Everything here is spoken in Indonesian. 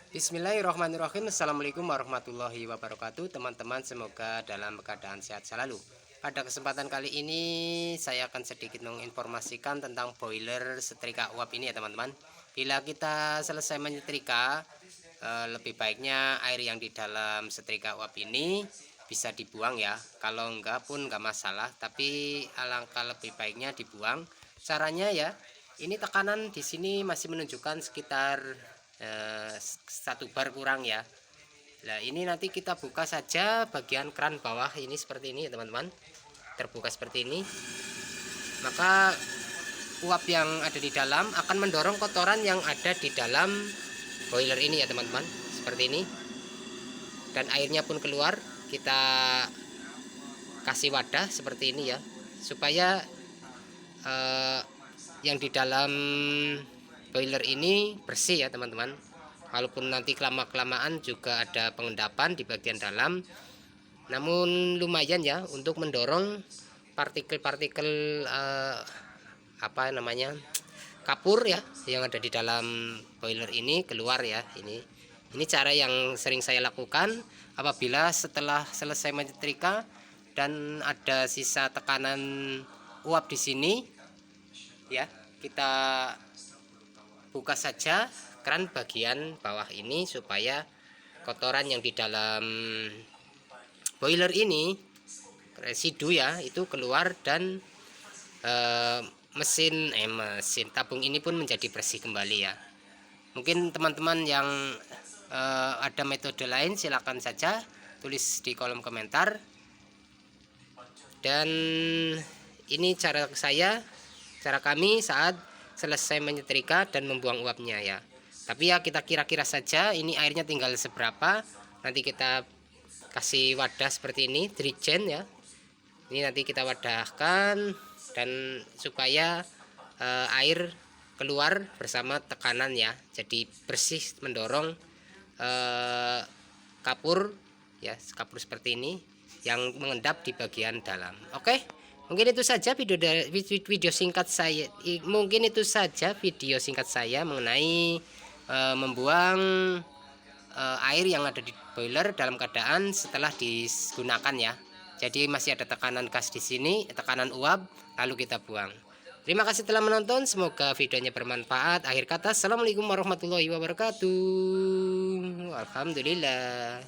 Bismillahirrahmanirrahim. Assalamualaikum warahmatullahi wabarakatuh. Teman-teman, semoga dalam keadaan sehat selalu. Pada kesempatan kali ini saya akan sedikit menginformasikan tentang boiler setrika uap ini ya teman-teman. Bila kita selesai menyetrika, lebih baiknya air yang di dalam setrika uap ini bisa dibuang ya. Kalau enggak pun enggak masalah, tapi alangkah lebih baiknya dibuang. Caranya ya, ini tekanan di sini masih menunjukkan sekitar 1 bar kurang ya. Nah, ini nanti kita buka saja bagian keran bawah ini seperti ini ya teman-teman. Terbuka seperti ini. Maka uap yang ada di dalam akan mendorong kotoran yang ada di dalam boiler ini ya teman-teman. Seperti ini. Dan airnya pun keluar. Kita kasih wadah seperti ini ya. Supaya yang di dalam boiler ini bersih ya teman-teman. Walaupun nanti kelamaan juga ada pengendapan di bagian dalam, namun lumayan ya untuk mendorong partikel-partikel kapur ya yang ada di dalam boiler ini keluar ya. Ini cara yang sering saya lakukan apabila setelah selesai menyetrika dan ada sisa tekanan uap di sini ya, kita buka saja keran bagian bawah ini supaya kotoran yang di dalam boiler ini, residu ya, itu keluar dan mesin tabung ini pun menjadi bersih kembali ya. Mungkin teman-teman yang ada metode lain silakan saja tulis di kolom komentar. Dan ini cara kami saat selesai menyetrika dan membuang uapnya ya. Tapi ya kita kira-kira saja ini airnya tinggal seberapa. Nanti kita kasih wadah seperti ini, dirigen ya. Ini nanti kita wadahkan dan supaya air keluar bersama tekanan ya. Jadi bersih, mendorong kapur ya, kapur seperti ini yang mengendap di bagian dalam. Oke. Mungkin itu saja video singkat saya. Mungkin itu saja video singkat saya mengenai membuang air yang ada di boiler dalam keadaan setelah digunakan ya. Jadi masih ada tekanan gas di sini, tekanan uap, lalu kita buang. Terima kasih telah menonton. Semoga videonya bermanfaat. Akhir kata, assalamualaikum warahmatullahi wabarakatuh. Alhamdulillah.